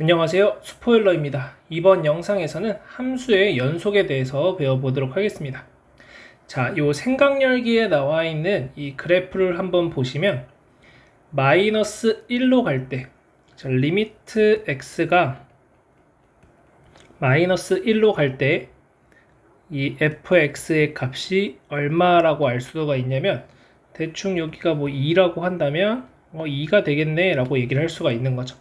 안녕하세요, 스포일러입니다. 이번 영상에서는 함수의 연속에 대해서 배워보도록 하겠습니다. 자, 요 생각열기에 나와 있는 이 그래프를 한번 보시면 마이너스 1로 갈 때, 리미트 x가 마이너스 1로 갈 때 이 fx의 값이 얼마라고 알 수가 있냐면, 대충 여기가 뭐 2라고 한다면 2가 되겠네 라고 얘기를 할 수가 있는 거죠.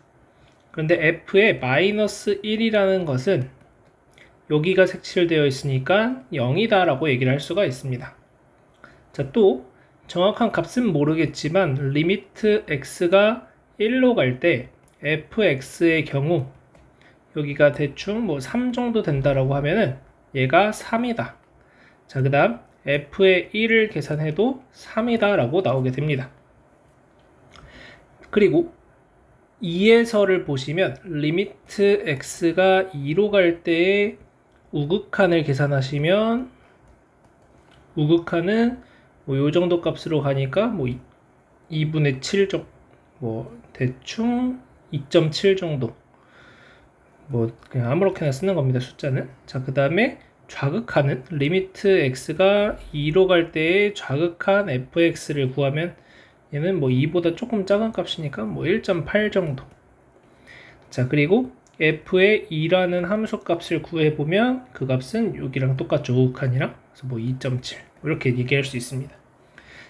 그런데 f의 마이너스 1이라는 것은 여기가 색칠되어 있으니까 0이다 라고 얘기를 할 수가 있습니다. 자, 또 정확한 값은 모르겠지만 리미트 x가 1로 갈 때 fx의 경우 여기가 대충 뭐 3 정도 된다라고 하면은 얘가 3이다. 자, 그 다음 f의 1을 계산해도 3이다 라고 나오게 됩니다. 그리고 2에서를 보시면 리미트 x가 2로 갈 때의 우극한을 계산하시면 우극한은 뭐 요 정도 값으로 가니까 뭐 2분의 7 정도, 뭐 대충 2.7 정도, 뭐 그냥 아무렇게나 쓰는 겁니다, 숫자는. 자, 그 다음에 좌극한은 리미트 x가 2로 갈 때의 좌극한 fx를 구하면 얘는 뭐 2보다 조금 작은 값이니까 뭐 1.8 정도. 자, 그리고 f의 2라는 함수 값을 구해보면 그 값은 여기랑 똑같죠, 우극한이랑. 그래서 뭐 2.7 이렇게 얘기할 수 있습니다.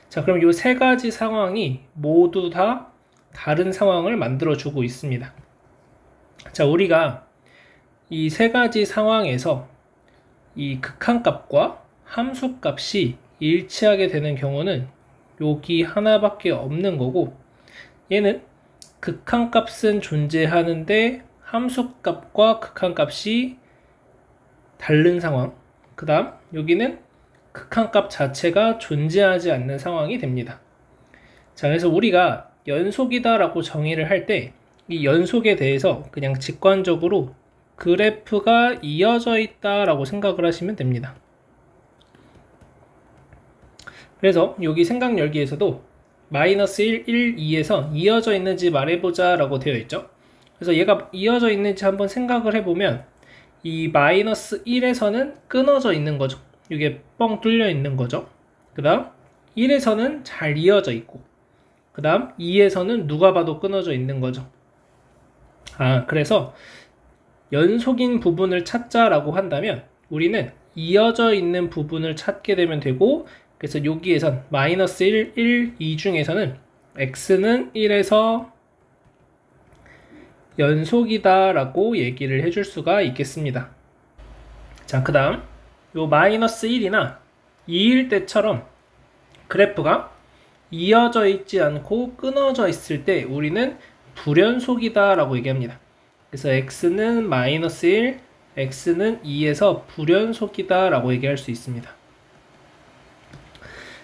자, 그럼 이 세 가지 상황이 모두 다 다른 상황을 만들어 주고 있습니다. 자, 우리가 이 세 가지 상황에서 이 극한값과 함수값이 일치하게 되는 경우는 여기 하나밖에 없는 거고, 얘는 극한값은 존재하는데 함수값과 극한값이 다른 상황, 그 다음 여기는 극한값 자체가 존재하지 않는 상황이 됩니다. 자, 그래서 우리가 연속이다 라고 정의를 할 때 이 연속에 대해서 그냥 직관적으로 그래프가 이어져 있다 라고 생각을 하시면 됩니다. 그래서 여기 생각열기에서도 마이너스 1, 1, 2에서 이어져 있는지 말해보자 라고 되어 있죠. 그래서 얘가 이어져 있는지 한번 생각을 해보면 이 마이너스 1에서는 끊어져 있는 거죠. 이게 뻥 뚫려 있는 거죠. 그 다음 1에서는 잘 이어져 있고, 그 다음 2에서는 누가 봐도 끊어져 있는 거죠. 그래서 연속인 부분을 찾자라고 한다면 우리는 이어져 있는 부분을 찾게 되면 되고, 그래서 여기에선 마이너스 1, 1, 2 중에서는 x는 1에서 연속이다 라고 얘기를 해줄 수가 있겠습니다. 자, 그 다음 요 마이너스 1이나 2일 때처럼 그래프가 이어져 있지 않고 끊어져 있을 때 우리는 불연속이다 라고 얘기합니다. 그래서 x는 마이너스 1, x는 2에서 불연속이다 라고 얘기할 수 있습니다.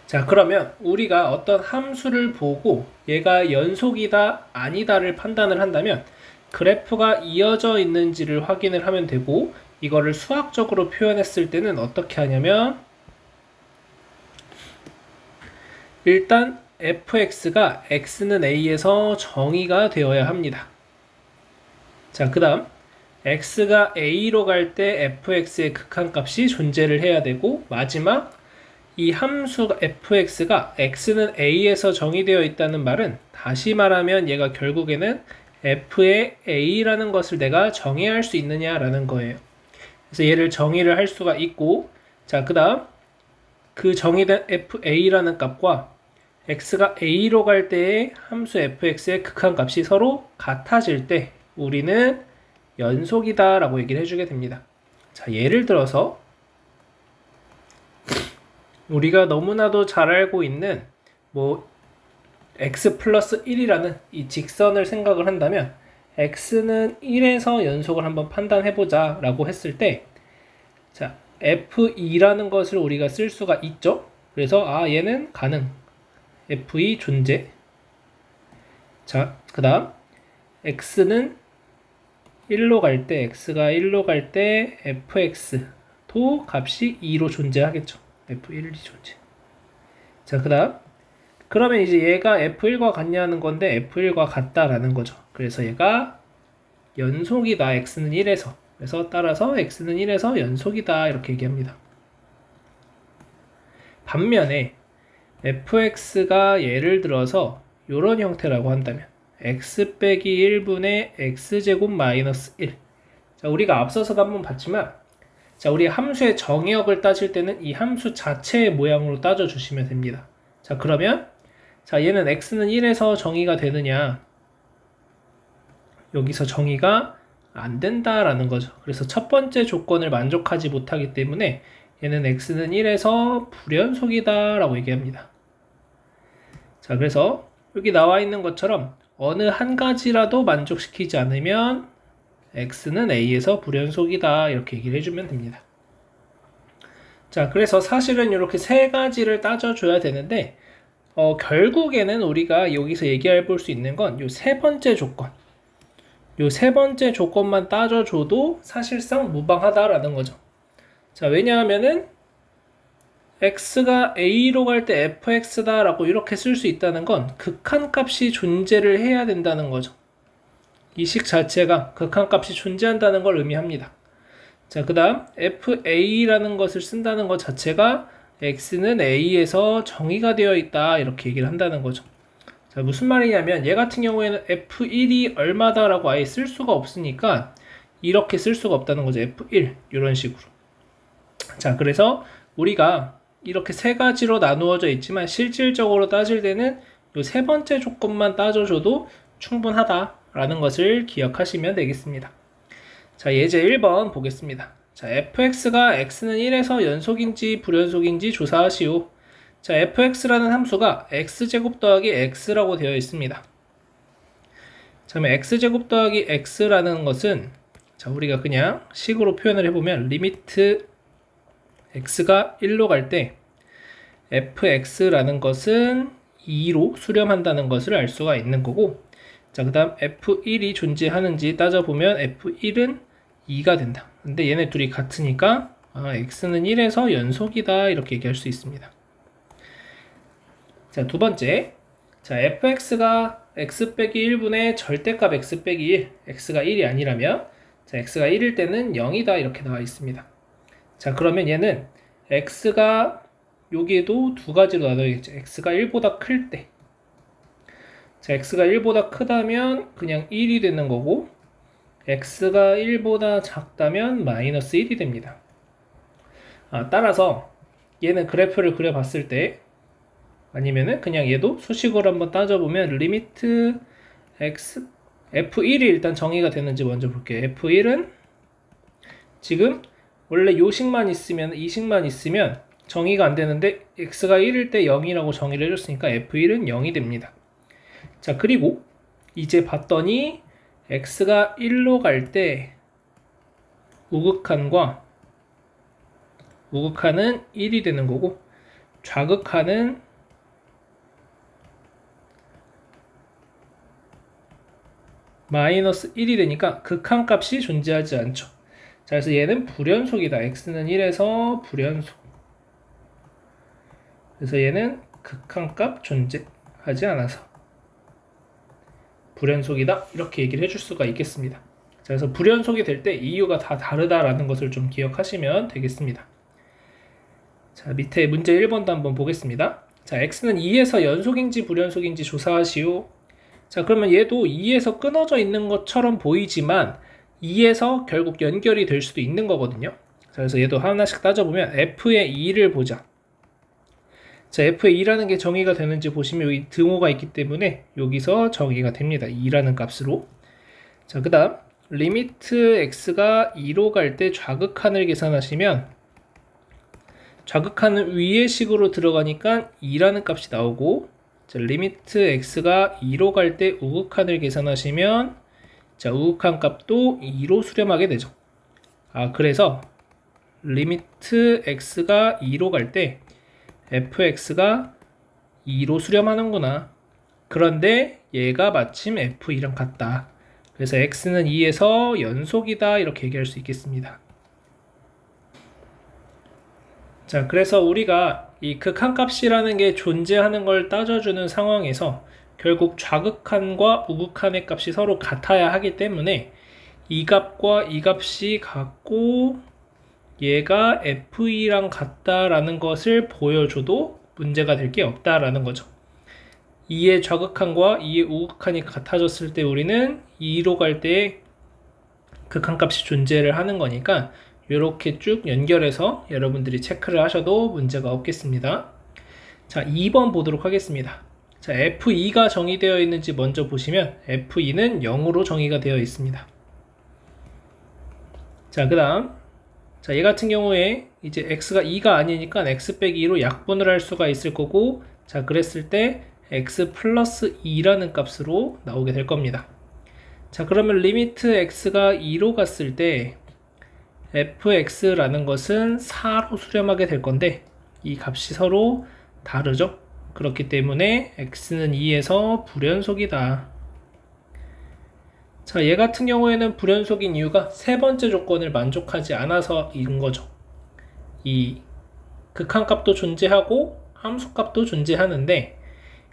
자, 그러면 우리가 어떤 함수를 보고 얘가 연속이다 아니다를 판단을 한다면 그래프가 이어져 있는지를 확인을 하면 되고, 이거를 수학적으로 표현했을 때는 어떻게 하냐면 일단 fx가 x는 a에서 정의가 되어야 합니다. 자, 그 다음 x가 a로 갈 때 fx의 극한값이 존재를 해야 되고, 마지막 이 함수 fx가 x는 a에서 정의되어 있다는 말은, 다시 말하면 얘가 결국에는 f의 a라는 것을 내가 정의할 수 있느냐라는 거예요. 그래서 얘를 정의를 할 수가 있고, 자, 그 다음 그 정의된 fa라는 값과 x가 a로 갈 때의 함수 fx의 극한값이 서로 같아질 때 우리는 연속이다 라고 얘기를 해주게 됩니다. 자, 예를 들어서 우리가 너무나도 잘 알고 있는 뭐 x 플러스 1이라는 이 직선을 생각을 한다면 x는 1에서 연속을 한번 판단해보자 라고 했을 때, 자, f2라는 것을 우리가 쓸 수가 있죠. 그래서 얘는 가능, f2 존재. 자, 그 다음 x는 1로 갈 때, x가 1로 갈 때 fx도 값이 2로 존재하겠죠. f1이 존재. 자, 그 다음 그러면 이제 얘가 f1과 같냐는 건데 f1과 같다라는 거죠. 그래서 얘가 연속이다. x는 1에서. 그래서 따라서 x는 1에서 연속이다. 이렇게 얘기합니다. 반면에 fx가 예를 들어서 이런 형태라고 한다면 x 빼기 1분의 x제곱 마이너스 1. 자, 우리가 앞서서도 한번 봤지만, 자, 우리 함수의 정의역을 따질 때는 이 함수 자체의 모양으로 따져주시면 됩니다. 자, 그러면 자, 얘는 x는 1에서 정의가 되느냐? 여기서 정의가 안 된다라는 거죠. 그래서 첫 번째 조건을 만족하지 못하기 때문에 얘는 x는 1에서 불연속이다 라고 얘기합니다. 자, 그래서 여기 나와 있는 것처럼 어느 한 가지라도 만족시키지 않으면 x는 a에서 불연속이다 이렇게 얘기를 해주면 됩니다. 자, 그래서 사실은 이렇게 세 가지를 따져줘야 되는데 결국에는 우리가 여기서 얘기해 볼 수 있는 건 이 세 번째 조건, 이 세 번째 조건만 따져줘도 사실상 무방하다라는 거죠. 자, 왜냐하면은 x가 a로 갈 때 fx다 라고 이렇게 쓸 수 있다는 건 극한값이 존재를 해야 된다는 거죠. 이 식 자체가 극한값이 존재한다는 걸 의미합니다. 자, 그 다음 fa라는 것을 쓴다는 것 자체가 x는 a에서 정의가 되어 있다 이렇게 얘기를 한다는 거죠. 자, 무슨 말이냐면 얘 같은 경우에는 f1이 얼마다 라고 아예 쓸 수가 없으니까 이렇게 쓸 수가 없다는 거죠. f1 이런 식으로. 자, 그래서 우리가 이렇게 세 가지로 나누어져 있지만 실질적으로 따질 때는 이 세 번째 조건만 따져줘도 충분하다라는 것을 기억하시면 되겠습니다. 자, 예제 1번 보겠습니다. 자, fx가 x는 1에서 연속인지 불연속인지 조사하시오. 자, fx라는 함수가 x제곱 더하기 x라고 되어 있습니다. 자, 그러면 x제곱 더하기 x라는 것은 자, 우리가 그냥 식으로 표현을 해보면 리미트 x가 1로 갈 때 fx라는 것은 2로 수렴한다는 것을 알 수가 있는 거고, 자, 그 다음 f1이 존재하는지 따져보면 f1은 2가 된다. 근데 얘네 둘이 같으니까 x는 1에서 연속이다 이렇게 얘기할 수 있습니다. 자, 두 번째, 자, fx가 x 빼기 1분의 절대값 x 빼기 1, x가 1이 아니라면 자, x가 1일 때는 0이다 이렇게 나와 있습니다. 자, 그러면 얘는 x가 여기에도 두 가지로 나눠야겠죠. x가 1보다 클 때, 자, x가 1보다 크다면 그냥 1이 되는 거고, x가 1보다 작다면 마이너스 1이 됩니다. 따라서 얘는 그래프를 그려봤을 때, 아니면은 그냥 얘도 수식으로 한번 따져보면 리미트 x f1이 일단 정의가 되는지 먼저 볼게요. f1은 지금 원래 요 식만 있으면, 이 식만 있으면 정의가 안 되는데 x가 1일 때 0이라고 정의를 해줬으니까 f1은 0이 됩니다. 자, 그리고 이제 봤더니 x가 1로 갈 때 우극한은 1이 되는 거고, 좌극한은 마이너스 1이 되니까 극한값이 존재하지 않죠. 자, 그래서 얘는 불연속이다. x는 1에서 불연속. 그래서 얘는 극한값 존재하지 않아서 불연속이다 이렇게 얘기를 해줄 수가 있겠습니다. 자, 그래서 불연속이 될 때 이유가 다 다르다라는 것을 좀 기억하시면 되겠습니다. 자, 밑에 문제 1번도 한번 보겠습니다. 자, x는 2에서 연속인지 불연속인지 조사하시오. 자, 그러면 얘도 2에서 끊어져 있는 것처럼 보이지만 2에서 결국 연결이 될 수도 있는 거거든요. 자, 그래서 얘도 하나씩 따져보면 f의 2를 보자. 자, f의 2라는 게 정의가 되는지 보시면 여기 등호가 있기 때문에 여기서 정의가 됩니다. 2라는 값으로. 자, 그 다음 리미트 x가 2로 갈 때 좌극한을 계산하시면 좌극한은 위의 식으로 들어가니까 2라는 값이 나오고, 자, 리미트 x가 2로 갈 때 우극한을 계산하시면 자, 우극한 값도 2로 수렴하게 되죠. 그래서 리미트 x가 2로 갈 때 fx가 2로 수렴하는구나. 그런데 얘가 마침 f2랑 같다. 그래서 x는 2에서 연속이다 이렇게 얘기할 수 있겠습니다. 자, 그래서 우리가 이 극한값이라는 게 존재하는 걸 따져주는 상황에서 결국 좌극한과 우극한의 값이 서로 같아야 하기 때문에 이 값과 이 값이 같고 얘가 F2랑 같다라는 것을 보여줘도 문제가 될 게 없다라는 거죠. 2의 좌극한과 2의 우극한이 같아졌을 때 우리는 2로 갈 때 극한값이 존재를 하는 거니까 이렇게 쭉 연결해서 여러분들이 체크를 하셔도 문제가 없겠습니다. 자, 2번 보도록 하겠습니다. 자, F2가 정의되어 있는지 먼저 보시면 F2는 0으로 정의가 되어 있습니다. 자, 그 다음 자, 얘 같은 경우에 이제 x가 2가 아니니까 x 빼기 2로 약분을 할 수가 있을 거고, 자, 그랬을 때 x 플러스 2라는 값으로 나오게 될 겁니다. 자, 그러면 리미트 x가 2로 갔을 때 fx라는 것은 4로 수렴하게 될 건데 이 값이 서로 다르죠. 그렇기 때문에 x는 2에서 불연속이다. 자, 얘 같은 경우에는 불연속인 이유가 세 번째 조건을 만족하지 않아서인 거죠. 이 극한값도 존재하고 함수값도 존재하는데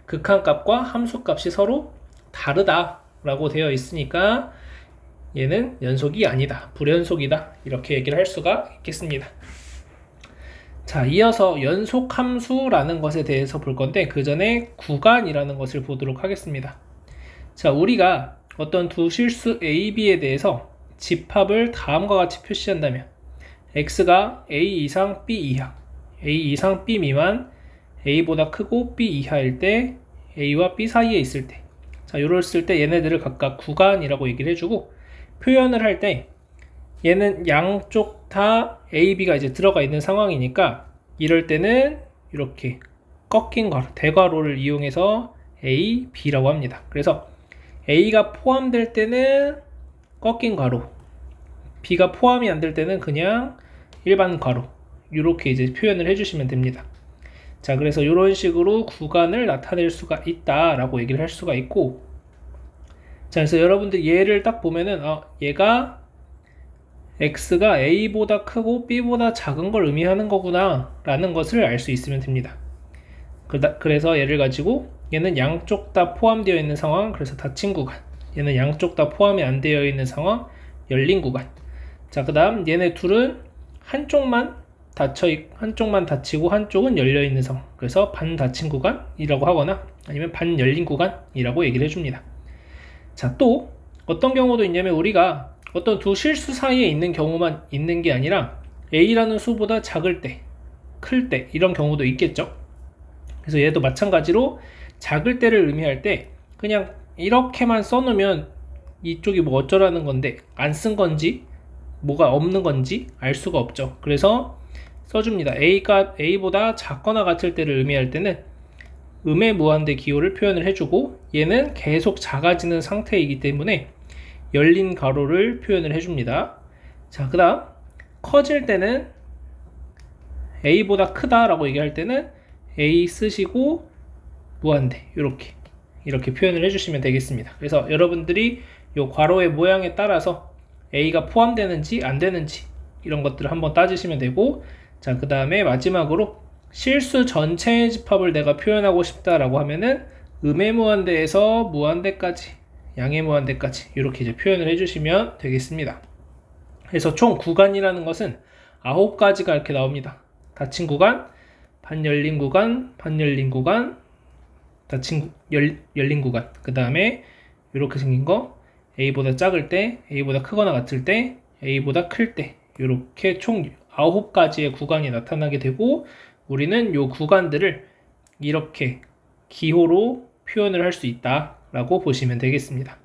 극한값과 함수값이 서로 다르다라고 되어 있으니까 얘는 연속이 아니다, 불연속이다, 이렇게 얘기를 할 수가 있겠습니다. 자, 이어서 연속함수라는 것에 대해서 볼 건데 그 전에 구간이라는 것을 보도록 하겠습니다. 자, 우리가 어떤 두 실수 A, B에 대해서 집합을 다음과 같이 표시한다면 X가 A 이상 B 이하, A 이상 B 미만, A보다 크고 B 이하일 때, A와 B 사이에 있을 때, 자, 이랬을 때 얘네들을 각각 구간이라고 얘기를 해주고, 표현을 할 때 얘는 양쪽 다 A, B가 이제 들어가 있는 상황이니까 이럴 때는 이렇게 꺾인 괄호, 대괄호를 이용해서 A, B라고 합니다. 그래서 A가 포함될 때는 꺾인 괄호, B가 포함이 안 될 때는 그냥 일반 괄호, 이렇게 이제 표현을 해주시면 됩니다. 자, 그래서 이런 식으로 구간을 나타낼 수가 있다라고 얘기를 할 수가 있고, 자, 그래서 여러분들 얘를 딱 보면은 얘가 X가 A보다 크고 B보다 작은 걸 의미하는 거구나 라는 것을 알 수 있으면 됩니다. 그래서 얘를 가지고 얘는 양쪽 다 포함되어 있는 상황, 그래서 닫힌 구간, 얘는 양쪽 다 포함이 안 되어 있는 상황, 열린 구간. 자, 그 다음 얘네 둘은 한쪽만 닫히고 한쪽은 열려 있는 상황, 그래서 반 닫힌 구간이라고 하거나 아니면 반 열린 구간이라고 얘기를 해줍니다. 자, 또 어떤 경우도 있냐면 우리가 어떤 두 실수 사이에 있는 경우만 있는 게 아니라 A라는 수보다 작을 때, 클 때, 이런 경우도 있겠죠. 그래서 얘도 마찬가지로 작을 때를 의미할 때 그냥 이렇게만 써놓으면 이쪽이 뭐 어쩌라는 건데 안 쓴 건지 뭐가 없는 건지 알 수가 없죠. 그래서 써줍니다. A가 A보다 작거나 같을 때를 의미할 때는 음의 무한대 기호를 표현을 해주고, 얘는 계속 작아지는 상태이기 때문에 열린 가로를 표현을 해줍니다. 자, 그 다음 커질 때는 A보다 크다라고 얘기할 때는 A 쓰시고 무한대 이렇게 표현을 해주시면 되겠습니다. 그래서 여러분들이 이 괄호의 모양에 따라서 A가 포함되는지 안 되는지 이런 것들을 한번 따지시면 되고, 자, 그 다음에 마지막으로 실수 전체의 집합을 내가 표현하고 싶다라고 하면은 음의 무한대에서 무한대까지, 양의 무한대까지 이렇게 이제 표현을 해주시면 되겠습니다. 그래서 총 구간이라는 것은 9가지가 이렇게 나옵니다. 닫힌 구간, 반 열린 구간, 반 열린 구간, 열린 구간, 그 다음에 이렇게 생긴 거, A보다 작을 때, A보다 크거나 같을 때, A보다 클 때, 이렇게 총 9가지의 구간이 나타나게 되고, 우리는 이 구간들을 이렇게 기호로 표현을 할 수 있다라고 보시면 되겠습니다.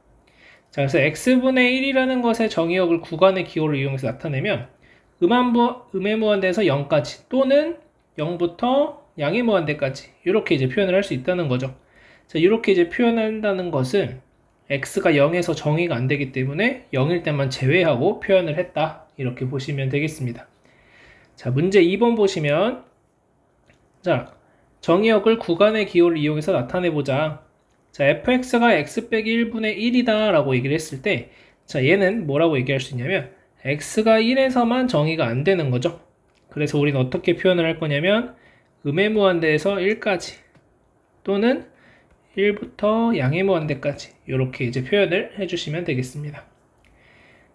자, 그래서 x분의 1이라는 것의 정의역을 구간의 기호를 이용해서 나타내면 음의 무한대에서 0까지 또는 0부터 양의 무한대까지 이렇게 이제 표현을 할 수 있다는 거죠. 자, 이렇게 이제 표현한다는 것은 x가 0에서 정의가 안 되기 때문에 0일 때만 제외하고 표현을 했다, 이렇게 보시면 되겠습니다. 자, 문제 2번 보시면, 자, 정의역을 구간의 기호를 이용해서 나타내보자. 자, fx가 x 빼기 1분의 1이다 라고 얘기를 했을 때, 자, 얘는 뭐라고 얘기할 수 있냐면 x가 1에서만 정의가 안 되는 거죠. 그래서 우리는 어떻게 표현을 할 거냐면 음의 무한대에서 1까지 또는 1부터 양의 무한대까지 이렇게 이제 표현을 해주시면 되겠습니다.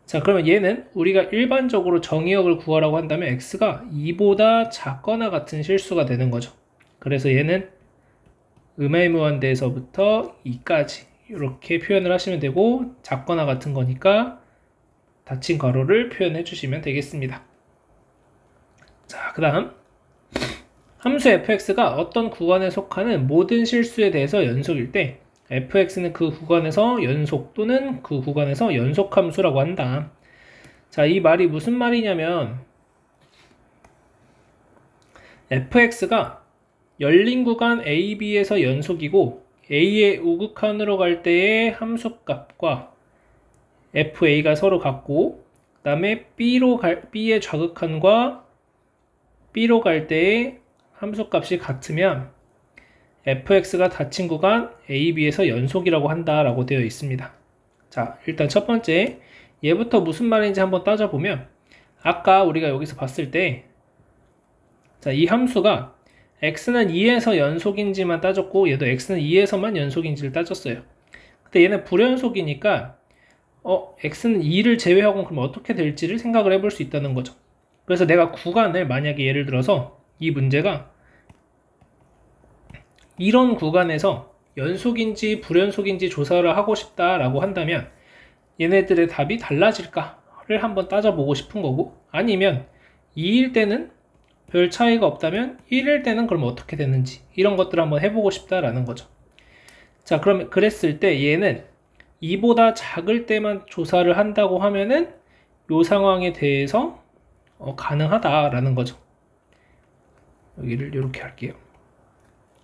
자, 그러면 얘는 우리가 일반적으로 정의역을 구하라고 한다면 x가 2보다 작거나 같은 실수가 되는 거죠. 그래서 얘는 음의무한대에서부터 2까지 이렇게 표현을 하시면 되고, 작거나 같은 거니까 닫힌 괄호를 표현해 주시면 되겠습니다. 자, 그 다음 함수 fx가 어떤 구간에 속하는 모든 실수에 대해서 연속일 때 fx는 그 구간에서 연속 또는 그 구간에서 연속함수라고 한다. 자, 이 말이 무슨 말이냐면 fx가 열린 구간 AB에서 연속이고 A의 우극한으로 갈 때의 함수값과 FA가 서로 같고, 그 다음에 B의 좌극한과 B로 갈 때의 함수값이 같으면 fx가 닫힌 구간 AB에서 연속이라고 한다라고 되어 있습니다. 자, 일단 첫 번째 얘부터 무슨 말인지 한번 따져보면, 아까 우리가 여기서 봤을 때, 자, 이 함수가 x는 2에서 연속인지만 따졌고 얘도 x는 2에서만 연속인지를 따졌어요. 근데 얘는 불연속이니까 x는 2를 제외하고 그럼 어떻게 될지를 생각을 해볼 수 있다는 거죠. 그래서 내가 구간을 만약에 예를 들어서 이 문제가 이런 구간에서 연속인지 불연속인지 조사를 하고 싶다라고 한다면 얘네들의 답이 달라질까를 한번 따져보고 싶은 거고, 아니면 2일 때는 별 차이가 없다면 1일 때는 그럼 어떻게 되는지 이런 것들을 한번 해보고 싶다라는 거죠. 자, 그러면 그랬을 때 얘는 2보다 작을 때만 조사를 한다고 하면은 이 상황에 대해서 가능하다라는 거죠. 여기를 이렇게 할게요.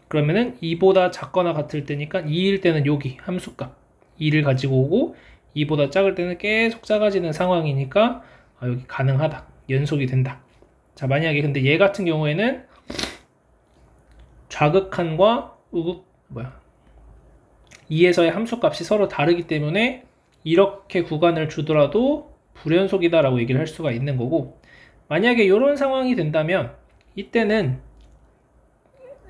그러면은 2보다 작거나 같을 때니까 2일 때는 여기 함수값 2를 가지고 오고, 2보다 작을 때는 계속 작아지는 상황이니까 여기 가능하다, 연속이 된다. 자, 만약에 근데 얘 같은 경우에는 좌극한과 2에서의 함수값이 서로 다르기 때문에 이렇게 구간을 주더라도 불연속이다 라고 얘기를 할 수가 있는 거고, 만약에 이런 상황이 된다면 이때는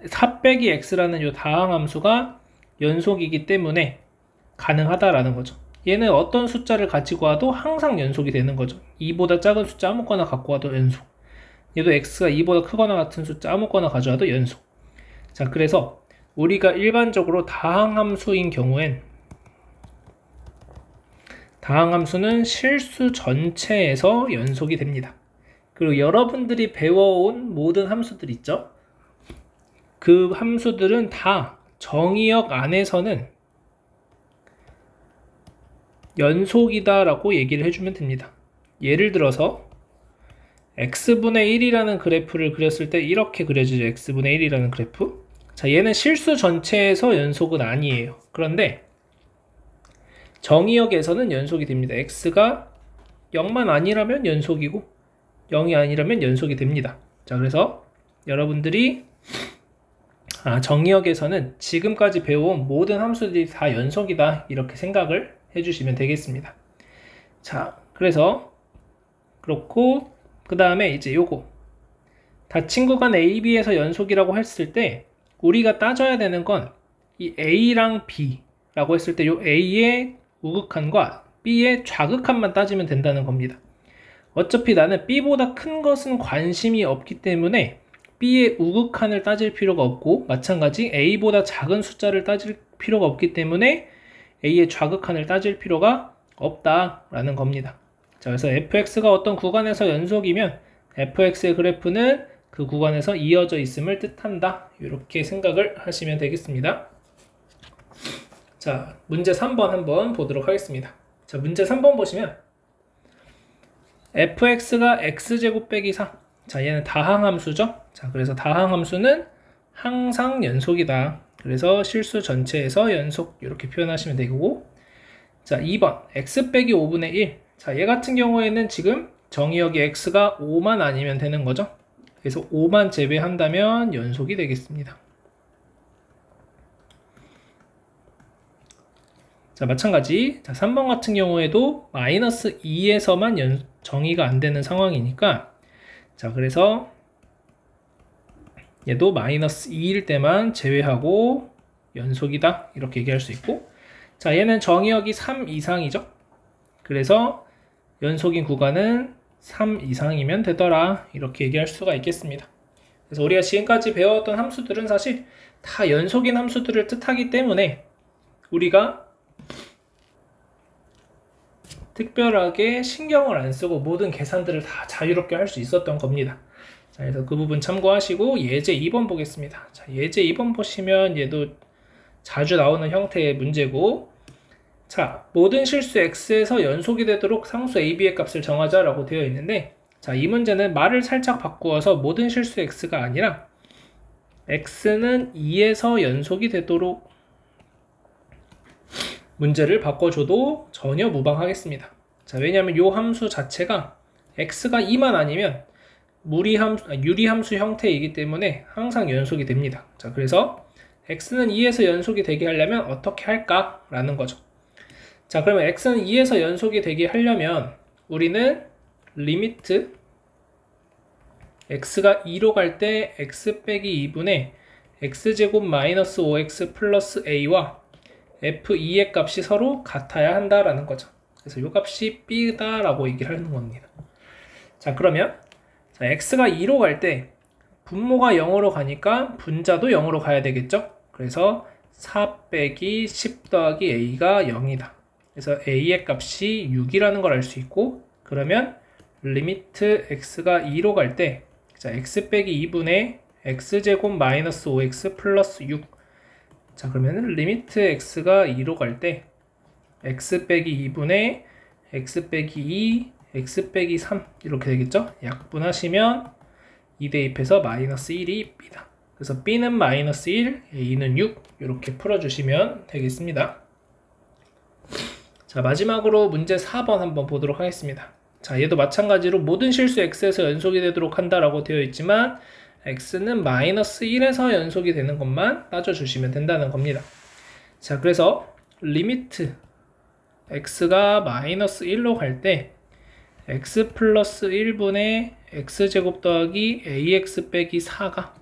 4 빼기 x라는 이 다항함수가 연속이기 때문에 가능하다라는 거죠. 얘는 어떤 숫자를 가지고 와도 항상 연속이 되는 거죠. 2보다 작은 숫자 아무거나 갖고 와도 연속. 얘도 x가 2보다 크거나 같은 숫자 아무거나 가져와도 연속. 자, 그래서 우리가 일반적으로 다항함수인 경우엔 다항함수는 실수 전체에서 연속이 됩니다. 그리고 여러분들이 배워온 모든 함수들 있죠? 그 함수들은 다 정의역 안에서는 연속이다 라고 얘기를 해주면 됩니다. 예를 들어서 x분의 1이라는 그래프를 그렸을 때 이렇게 그려지죠. x분의 1이라는 그래프. 자, 얘는 실수 전체에서 연속은 아니에요. 그런데 정의역에서는 연속이 됩니다. x가 0만 아니라면 연속이고 0이 아니라면 연속이 됩니다. 자, 그래서 여러분들이 정의역에서는 지금까지 배워온 모든 함수들이 다 연속이다 이렇게 생각을 해주시면 되겠습니다. 자, 그래서 그렇고, 그 다음에 이제 요거 닫힌 구간 AB에서 연속이라고 했을 때 우리가 따져야 되는 건 이 A랑 B라고 했을 때 요 A의 우극한과 B의 좌극한만 따지면 된다는 겁니다. 어차피 나는 B보다 큰 것은 관심이 없기 때문에 B의 우극한을 따질 필요가 없고, 마찬가지 A보다 작은 숫자를 따질 필요가 없기 때문에 A의 좌극한을 따질 필요가 없다라는 겁니다. 자, 그래서 fx가 어떤 구간에서 연속이면 fx의 그래프는 그 구간에서 이어져 있음을 뜻한다. 이렇게 생각을 하시면 되겠습니다. 자, 문제 3번 한번 보도록 하겠습니다. 자, 문제 3번 보시면 fx가 x제곱 빼기 4. 자, 얘는 다항함수죠. 자, 그래서 다항함수는 항상 연속이다. 그래서 실수 전체에서 연속 이렇게 표현하시면 되고, 자, 2번 x 빼기 5분의 1. 자, 얘 같은 경우에는 지금 정의역이 x가 5만 아니면 되는 거죠. 그래서 5만 제외한다면 연속이 되겠습니다. 자, 마찬가지. 자, 3번 같은 경우에도 마이너스 2에서만 정의가 안 되는 상황이니까, 자, 그래서 얘도 마이너스 2일 때만 제외하고 연속이다 이렇게 얘기할 수 있고, 자, 얘는 정의역이 3 이상이죠. 그래서 연속인 구간은 3 이상이면 되더라. 이렇게 얘기할 수가 있겠습니다. 그래서 우리가 지금까지 배웠던 함수들은 사실 다 연속인 함수들을 뜻하기 때문에 우리가 특별하게 신경을 안 쓰고 모든 계산들을 다 자유롭게 할 수 있었던 겁니다. 자, 그래서 그 부분 참고하시고 예제 2번 보겠습니다. 자, 예제 2번 보시면 얘도 자주 나오는 형태의 문제고, 자, 모든 실수 x에서 연속이 되도록 상수 ab의 값을 정하자 라고 되어 있는데, 자, 이 문제는 말을 살짝 바꾸어서 모든 실수 x가 아니라 x는 2에서 연속이 되도록 문제를 바꿔줘도 전혀 무방하겠습니다. 자, 왜냐하면 이 함수 자체가 x가 2만 아니면 유리함수 형태이기 때문에 항상 연속이 됩니다. 자, 그래서 x는 2에서 연속이 되게 하려면 어떻게 할까? 라는 거죠. 자, 그러면 x는 2에서 연속이 되게 하려면 우리는 리미트 x가 2로 갈 때 x 빼기 2분의 x제곱 마이너스 5x 플러스 a와 f2의 값이 서로 같아야 한다라는 거죠. 그래서 이 값이 b다 라고 얘기를 하는 겁니다. 자, 그러면 자, x가 2로 갈 때 분모가 0으로 가니까 분자도 0으로 가야 되겠죠. 그래서 4 빼기 10 더하기 a가 0이다. 그래서 a의 값이 6이라는 걸 알 수 있고, 그러면 리미트 x가 2로 갈 때 자, x 빼기 2분의 x제곱 마이너스 5x 플러스 6. 자, 그러면 리미트 x가 2로 갈 때 x 빼기 2분의 x 빼기 2, x 빼기 3 이렇게 되겠죠. 약분하시면 2 대입해서 마이너스 1이 b다. 그래서 b는 마이너스 1, a는 6 이렇게 풀어주시면 되겠습니다. 자, 마지막으로 문제 4번 한번 보도록 하겠습니다. 자, 얘도 마찬가지로 모든 실수 x에서 연속이 되도록 한다라고 되어 있지만 x는 마이너스 1에서 연속이 되는 것만 따져주시면 된다는 겁니다. 자, 그래서 리미트 x가 마이너스 1로 갈 때 x 플러스 1분의 x제곱 더하기 ax 빼기 4가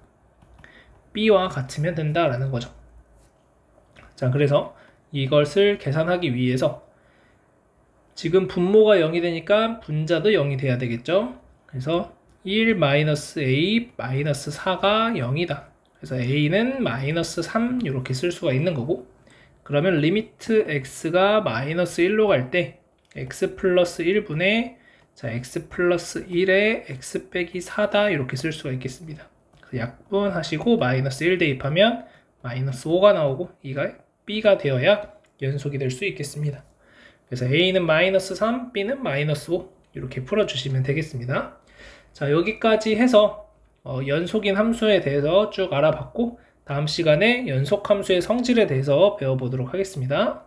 b와 같으면 된다라는 거죠. 자, 그래서 이것을 계산하기 위해서 지금 분모가 0이 되니까 분자도 0이 돼야 되겠죠. 그래서 1 마이너스 a 마이너스 4가 0이다. 그래서 a는 마이너스 3 이렇게 쓸 수가 있는 거고, 그러면 리미트 x가 마이너스 1로 갈 때 x 플러스 1분의 자, x 플러스 1에 x 빼기 4다 이렇게 쓸 수가 있겠습니다. 그래서 약분하시고 마이너스 1 대입하면 마이너스 5가 나오고 이가 b가 되어야 연속이 될 수 있겠습니다. 그래서 a는 마이너스 3, b는 마이너스 5 이렇게 풀어주시면 되겠습니다. 자, 여기까지 해서 연속인 함수에 대해서 쭉 알아봤고, 다음 시간에 연속함수의 성질에 대해서 배워보도록 하겠습니다.